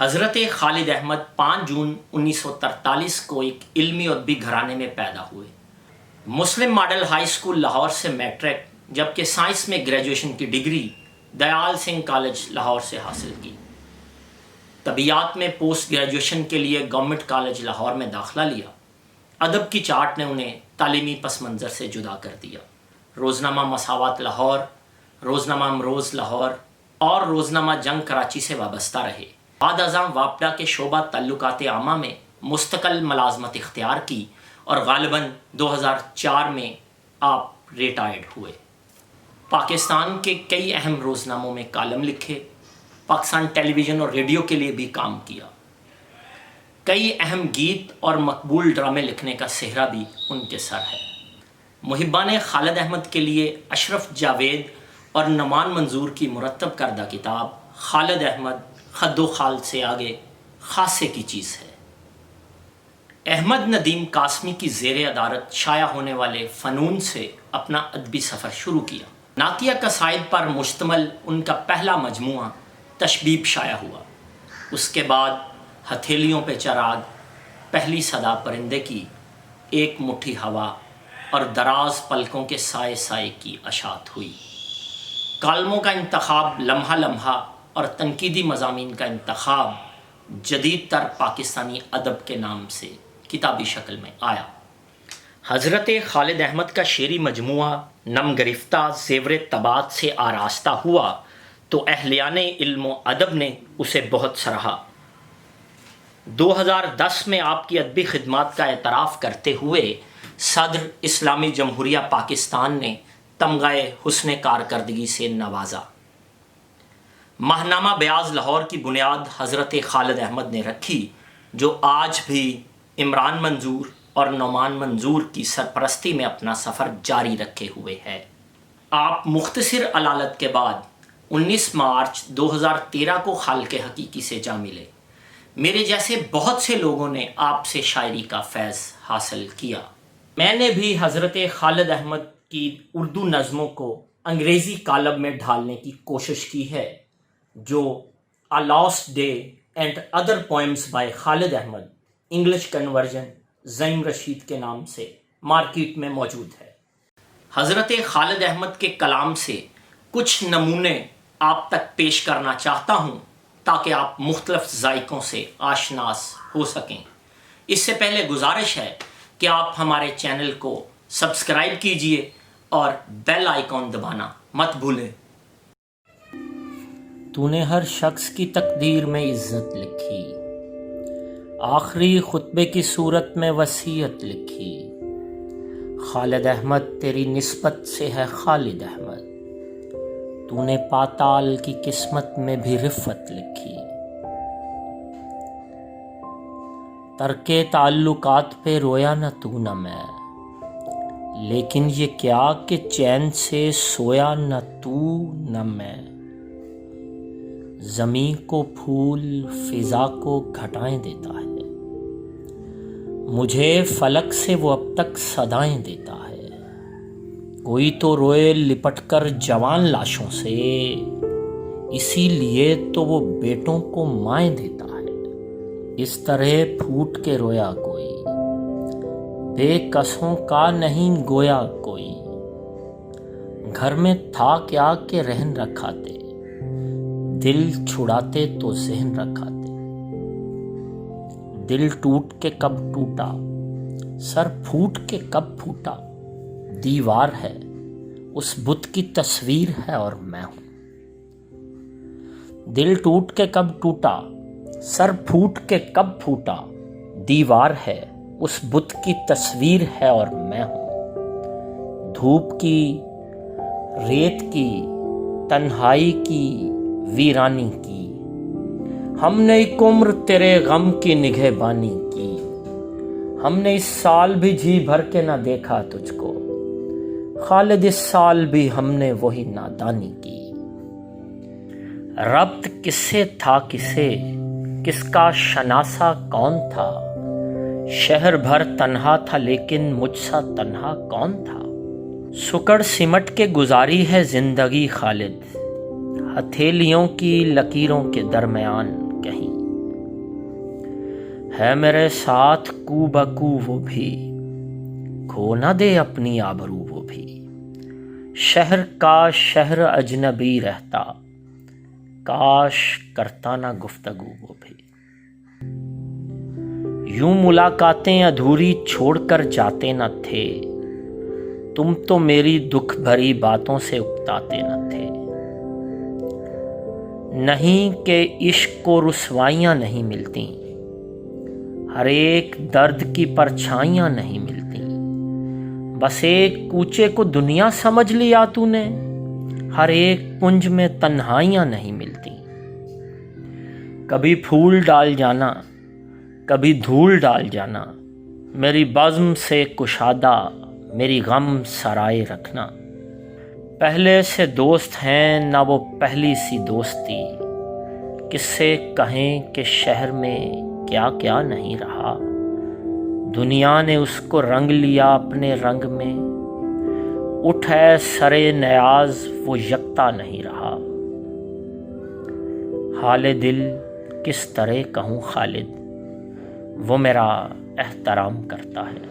حضرت خالد احمد 5 جون 1943 کو ایک علمی اور ادبی گھرانے میں پیدا ہوئے۔ مسلم ماڈل ہائی اسکول لاہور سے میٹرک جبکہ سائنس میں گریجویشن کی ڈگری دیال سنگھ کالج لاہور سے حاصل کی۔ طبیعیات میں پوسٹ گریجویشن کے لیے گورنمنٹ کالج لاہور میں داخلہ لیا۔ ادب کی چاٹ نے انہیں تعلیمی پس منظر سے جدا کر دیا۔ روزنامہ مساوات لاہور، روزنامہ امروز لاہور اور روزنامہ جنگ کراچی سے وابستہ رہے۔ بعد ازاں واپڈا کے شعبہ تعلقات عامہ میں مستقل ملازمت اختیار کی اور غالباً 2004 میں آپ ریٹائرڈ ہوئے۔ پاکستان کے کئی اہم روزناموں میں کالم لکھے، پاکستان ٹیلی ویژن اور ریڈیو کے لیے بھی کام کیا۔ کئی اہم گیت اور مقبول ڈرامے لکھنے کا سہرا بھی ان کے سر ہے۔ محبان خالد احمد کے لیے اشرف جاوید اور نعمان منظور کی مرتب کردہ کتاب خالد احمد خد و خال سے آگے خاصے کی چیز ہے۔ احمد ندیم قاسمی کی زیر ادارت شائع ہونے والے فنون سے اپنا ادبی سفر شروع کیا۔ نعتیہ قصائد پر مشتمل ان کا پہلا مجموعہ تشبیب شائع ہوا۔ اس کے بعد ہتھیلیوں پہ چراغ، پہلی صدا پرندے کی، ایک مٹھی ہوا اور دراز پلکوں کے سائے سائے کی اشاعت ہوئی۔ کالموں کا انتخاب لمحہ لمحہ اور تنقیدی مضامین کا انتخاب جدید تر پاکستانی ادب کے نام سے کتابی شکل میں آیا۔ حضرت خالد احمد کا شعری مجموعہ نم گرفتہ زیور طباعت سے آراستہ ہوا تو اہلیان علم و ادب نے اسے بہت سراہا۔ 2010 میں آپ کی ادبی خدمات کا اعتراف کرتے ہوئے صدر اسلامی جمہوریہ پاکستان نے تمغہ حسن کارکردگی سے نوازا۔ ماہنامہ بیاض لاہور کی بنیاد حضرت خالد احمد نے رکھی، جو آج بھی عمران منظور اور نعمان منظور کی سرپرستی میں اپنا سفر جاری رکھے ہوئے ہے۔ آپ مختصر علالت کے بعد 19 مارچ 2013 کو خالق حقیقی سے جا ملے۔ میرے جیسے بہت سے لوگوں نے آپ سے شاعری کا فیض حاصل کیا۔ میں نے بھی حضرت خالد احمد کی اردو نظموں کو انگریزی قالب میں ڈھالنے کی کوشش کی ہے، جو A Lost Day and Other Poems by Khalid Ahmed English conversion Zaeem Rashid کے نام سے مارکیٹ میں موجود ہے۔ حضرت خالد احمد کے کلام سے کچھ نمونے آپ تک پیش کرنا چاہتا ہوں تاکہ آپ مختلف ذائقوں سے آشناس ہو سکیں۔ اس سے پہلے گزارش ہے کہ آپ ہمارے چینل کو سبسکرائب کیجئے اور بیل آئیکن دبانا مت بھولیں۔ تو نے ہر شخص کی تقدیر میں عزت لکھی، آخری خطبے کی صورت میں وصیت لکھی۔ خالد احمد تیری نسبت سے ہے خالد احمد، تو نے پاتال کی قسمت میں بھی رفت لکھی۔ ترک تعلقات پہ رویا نہ تو نہ میں، لیکن یہ کیا کہ چین سے سویا نہ تو نہ میں۔ زمیں کو پھول فضا کو گھٹائیں دیتا ہے، مجھے فلک سے وہ اب تک صدائیں دیتا ہے۔ کوئی تو روئے لپٹ کر جوان لاشوں سے، اسی لیے تو وہ بیٹوں کو مائیں دیتا ہے۔ اس طرح پھوٹ کے رویا کوئی، بے کسوں کا نہیں گویا کوئی۔ گھر میں تھا کیا کہ رہن رکھاتے، دل چھڑاتے تو ذہن رکھاتے۔ دل ٹوٹ کے کب ٹوٹا، سر پھوٹ کے کب پھوٹا۔ دیوار ہے اس بت کی تصویر ہے اور میں ہوں۔ دل ٹوٹ کے کب ٹوٹا، سر پھوٹ کے کب پھوٹا۔ دیوار ہے اس بت کی تصویر ہے اور میں ہوں۔ دھوپ کی، ریت کی، تنہائی کی، ویرانی کی، ہم نے ایک عمر تیرے غم کی نگہبانی کی۔ ہم نے اس سال بھی جی بھر کے نہ دیکھا تجھ کو، خالد اس سال بھی ہم نے وہی نادانی کی۔ ربط کس سے تھا کسے، کس کا شناسا کون تھا۔ شہر بھر تنہا تھا لیکن مجھ سا تنہا کون تھا۔ سکڑ سمٹ کے گزاری ہے زندگی خالد، ہتھیلیوں کی لکیروں کے درمیان کہیں۔ ہے میرے ساتھ کو بکو وہ بھی، کھو نہ دے اپنی آبرو وہ بھی، شہر کا شہر اجنبی رہتا، کاش کرتا نہ گفتگو وہ بھی۔ یوں ملاقاتیں ادھوری چھوڑ کر جاتے نہ تھے، تم تو میری دکھ بھری باتوں سے اکتاتے نہ تھے۔ نہیں کہ عشق کو رسوائیاں نہیں ملتی، ہر ایک درد کی پرچھائیاں نہیں ملتی، بس ایک کوچے کو دنیا سمجھ لیا تو نے، ہر ایک کنج میں تنہائیاں نہیں ملتی۔ کبھی پھول ڈال جانا، کبھی دھول ڈال جانا، میری بزم سے کشادہ میری غم سرائے رکھنا۔ پہلے سے دوست ہیں نہ وہ پہلی سی دوستی، کس سے کہیں کہ شہر میں کیا کیا نہیں رہا، دنیا نے اس کو رنگ لیا اپنے رنگ میں، اٹھے سرے نیاز وہ یکتا نہیں رہا۔ حال دل کس طرح کہوں خالد، وہ میرا احترام کرتا ہے۔